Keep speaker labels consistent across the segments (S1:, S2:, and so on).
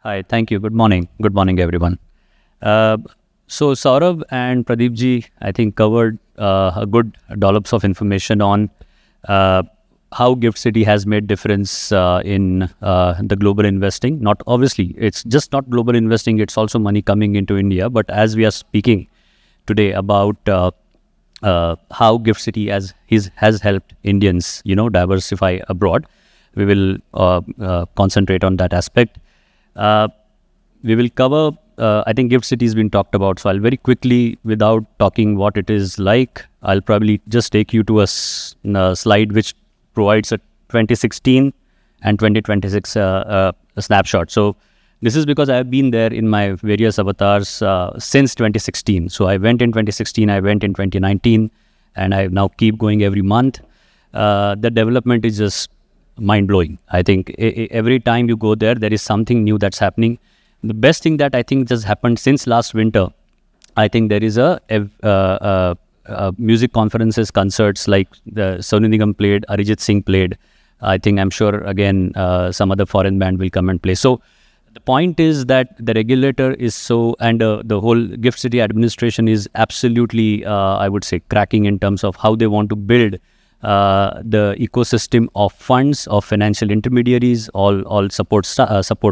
S1: Hi, thank you. Good morning. Good morning, everyone. Uh, so Saurabh and Pradeep ji, I think covered a good dollops of information on uh, how Gift City has made difference in the global investing. Not obviously, it's just not global investing; it's also money coming into India. But as we are speaking today about how Gift City has helped Indians, diversify abroad, we will concentrate on that aspect. Uh, we will cover, I think Gift City has been talked about, so I'll very quickly, without talking what it is like, I'll probably just take you to a slide which provides a 2016 and 2026 snapshot. So this is because I have been there in my various avatars since 2016. So I went in 2016, I went in 2019, and I now keep going every month. The development is just mind blowing. I think every time you go there, there is something new that's happening. The best thing that I think just happened since last winter, I think there is a music conferences, concerts like the Sonu Nigam played, Arijit Singh played. I'm sure again some other foreign band will come and play. So the point is that the regulator is and the whole Gift City administration is absolutely, I would say, cracking in terms of how they want to build the ecosystem of funds, of financial intermediaries, all support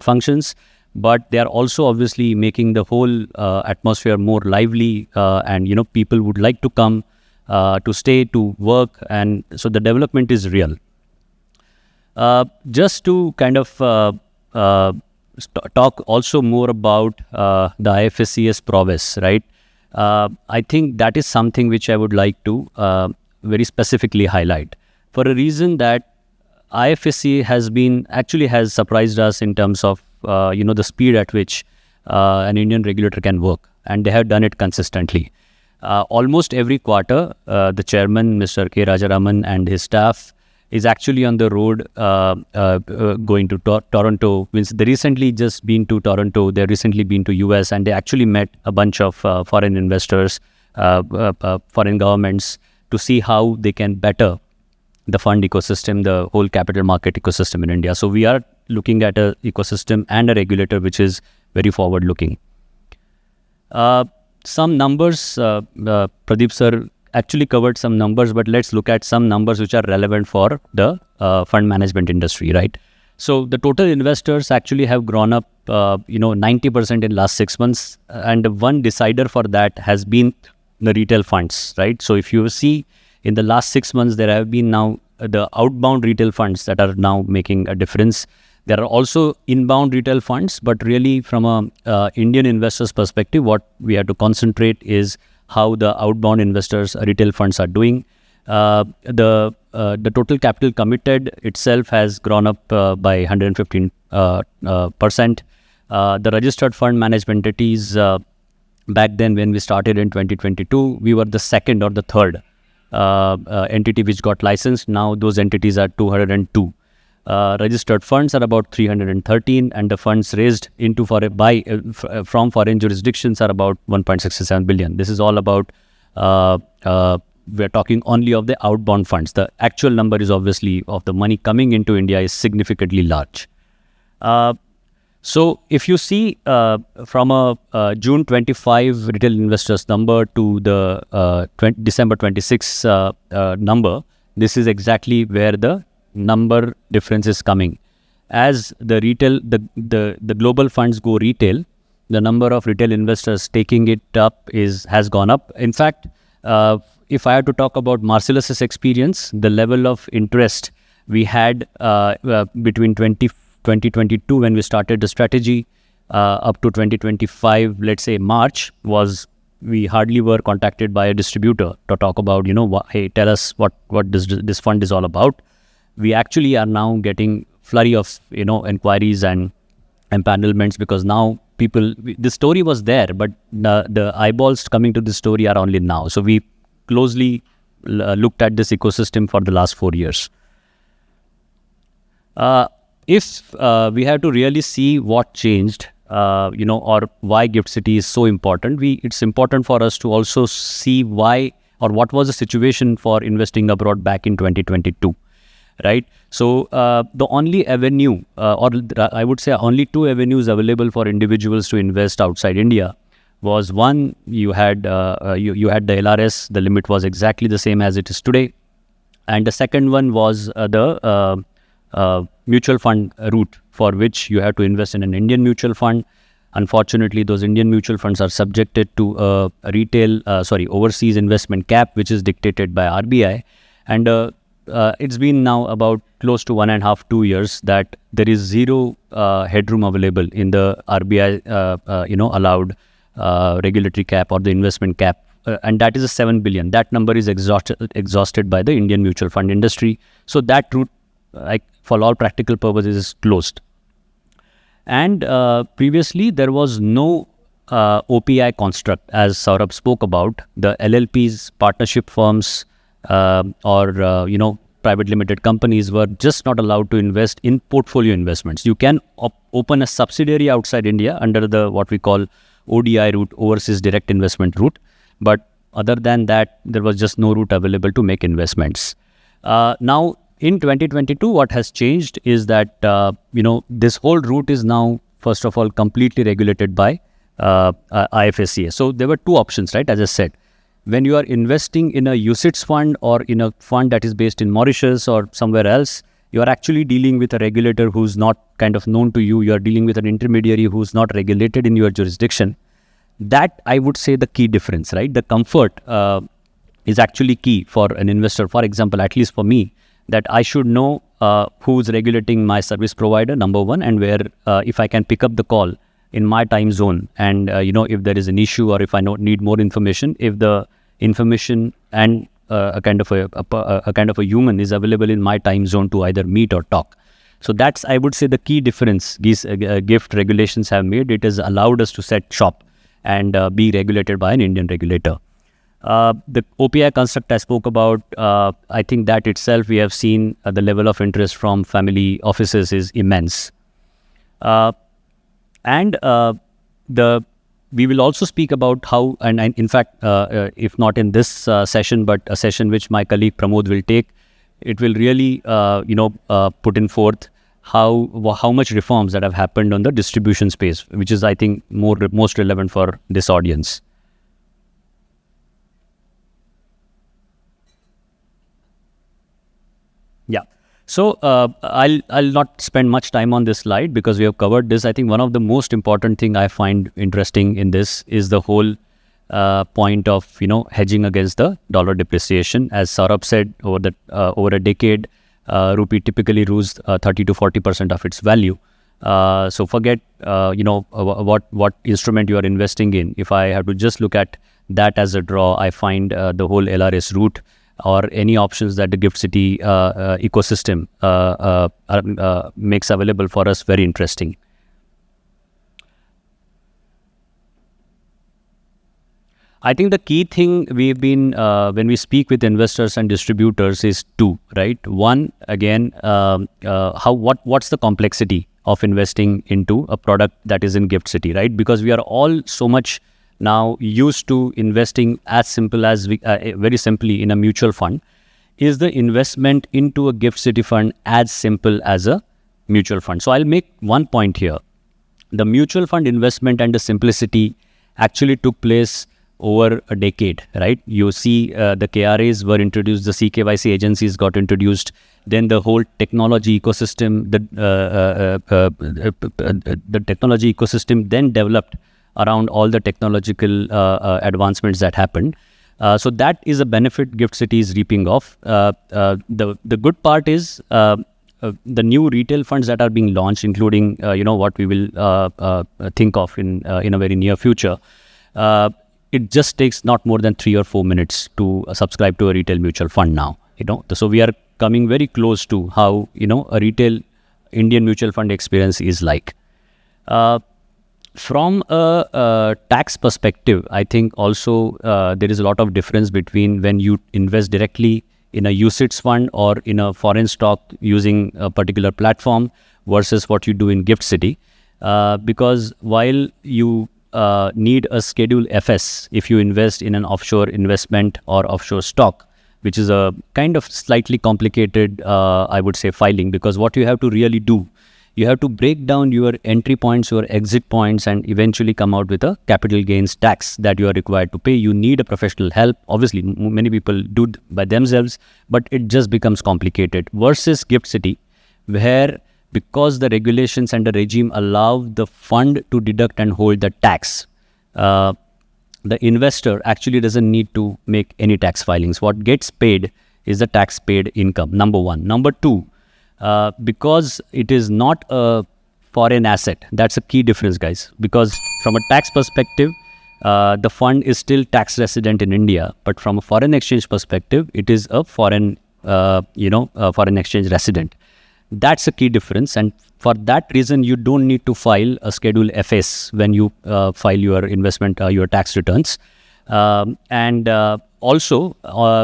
S1: functions. But they are also obviously making the whole atmosphere more lively, and people would like to come to stay, to work, and so the development is real. Just to kind of talk also more about the IFSC's prowess, right? I think that is something which I would like to very specifically highlight, for a reason that IFSC has surprised us in terms of the speed at which an Indian regulator can work, and they have done it consistently. Almost every quarter, the chairman, Mr. K. Rajaraman, and his staff is actually on the road going to Toronto. Means they recently just been to Toronto. They recently been to US, and they actually met a bunch of foreign investors, foreign governments, to see how they can better the fund ecosystem, the whole capital market ecosystem in India. So we are looking at a ecosystem and a regulator which is very forward looking. Some numbers, Pradeep sir actually covered some numbers, but let's look at some numbers which are relevant for the fund management industry, right? So the total investors actually have grown up, 90% in last 6 months, and the one decider for that has been the retail funds, right? So if you see in the last 6 months, there have been now the outbound retail funds that are now making a difference. There are also inbound retail funds, but really from a Indian investors perspective, what we have to concentrate is how the outbound investors, retail funds are doing. The total capital committed itself has grown up by 115%. The registered fund management entities, back then when we started in 2022, we were the second or the third entity which got licensed. Now those entities are 202. Registered funds are about 313, and the funds raised from foreign jurisdictions are about 1.67 billion. This is all about, we're talking only of the outbound funds. The actual number is obviously of the money coming into India is significantly large. So if you see from a June 25 retail investors number to the December 26 number, this is exactly where the number difference is coming. As the global funds go retail, the number of retail investors taking it up has gone up. In fact, if I have to talk about Marcellus' experience, the level of interest we had between 2022 when we started the strategy up to 2025, let's say March, was we hardly were contacted by a distributor to talk about, hey, tell us what this fund is all about. We actually are now getting flurry of inquiries and empanelments, because now the story was there, but the eyeballs coming to the story are only now. So we closely looked at this ecosystem for the last 4 years. If we have to really see what changed, or why Gift City is so important, it's important for us to also see why or what was the situation for investing abroad back in 2022. right? So the only avenue, I would say only two avenues available for individuals to invest outside India was one, you had you had the LRS, the limit was exactly the same as it is today. And the second one was the mutual fund route, for which you have to invest in an Indian mutual fund. Unfortunately, those Indian mutual funds are subjected to overseas investment cap, which is dictated by RBI. And it's been now about close to 1.5, 2 years that there is zero headroom available in the RBI, allowed regulatory cap or the investment cap. And that is a 7 billion. That number is exhausted by the Indian mutual fund industry. So that route, for all practical purposes, is closed. And previously, there was no OPI construct, as Saurabh spoke about. The LLPs, partnership firms, or private limited companies were just not allowed to invest in portfolio investments. You can open a subsidiary outside India under the what we call ODI route, overseas direct investment route. But other than that, there was just no route available to make investments. Now, in 2022, what has changed is that, this whole route is now, first of all, completely regulated by IFSCA. So there were two options, right? As I said, when you are investing in a UCITS fund or in a fund that is based in Mauritius or somewhere else, you are actually dealing with a regulator who's not kind of known to you. You are dealing with an intermediary who's not regulated in your jurisdiction. That, I would say, the key difference, right? The comfort is actually key for an investor. For example, at least for me, that I should know who's regulating my service provider, number one, and where, if I can pick up the call in my time zone, and if there is an issue or if I need more information, if the information and a kind of a human is available in my time zone to either meet or talk. So that's, I would say, the key difference these GIFT regulations have made. It has allowed us to set shop and be regulated by an Indian regulator. The OPI construct I spoke about, I think that itself we have seen the level of interest from family offices is immense. And we will also speak about how, and in fact, if not in this session, but a session which my colleague Pramod will take, it will really, put in forth how much reforms that have happened on the distribution space, which is, I think, most relevant for this audience. Yeah. So I'll not spend much time on this slide because we have covered this. I think one of the most important thing I find interesting in this is the whole point of hedging against the dollar depreciation. As Saurabh said, over a decade, rupee typically lose 30 to 40% of its value. So forget what instrument you are investing in. If I have to just look at that as a draw, I find the whole LRS route or any options that the GIFT City ecosystem makes available for us very interesting. I think the key thing we've been, when we speak with investors and distributors, is two, right? One, again, what's the complexity of investing into a product that is in GIFT City, right? Because we are all so much now used to investing as simple as very simply in a mutual fund. Is the investment into a GIFT City fund as simple as a mutual fund? So I'll make one point here. The mutual fund investment and the simplicity actually took place over a decade, right? You see the KRAs were introduced, the CKYC agencies got introduced, then the whole technology ecosystem, the technology ecosystem then developed around all the technological advancements that happened. So that is a benefit GIFT City is reaping off. The good part is the new retail funds that are being launched, including what we will think of in a very near future. It just takes not more than 3 or 4 minutes to subscribe to a retail mutual fund now. So we are coming very close to how a retail Indian mutual fund experience is like. From a tax perspective, I think also there is a lot of difference between when you invest directly in a UCITS fund or in a foreign stock using a particular platform versus what you do in GIFT City. Because while you need a Schedule FS if you invest in an offshore investment or offshore stock, which is a kind of slightly complicated, I would say, filing, because what you have to really do, you have to break down your entry points, your exit points, and eventually come out with a capital gains tax that you are required to pay. You need a professional help. Obviously, many people do it by themselves, but it just becomes complicated. Versus Gift City, where because the regulations and the regime allow the fund to deduct and hold the tax, the investor actually doesn't need to make any tax filings. What gets paid is the tax paid income, number one. Number two, because it is not a foreign asset. That's a key difference, guys. Because from a tax perspective, the fund is still tax resident in India, but from a foreign exchange perspective, it is a foreign, foreign exchange resident. That's a key difference, and for that reason, you don't need to file a Schedule FS when you file your investment, your tax returns. Also,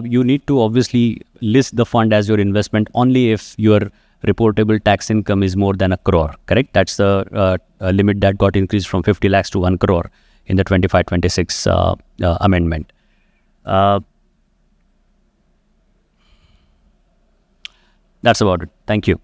S1: you need to obviously list the fund as your investment only if your reportable tax income is more than 1 crore, correct? That's the limit that got increased from 50 lakhs to 1 crore in the 25-26 amendment. That's about it. Thank you.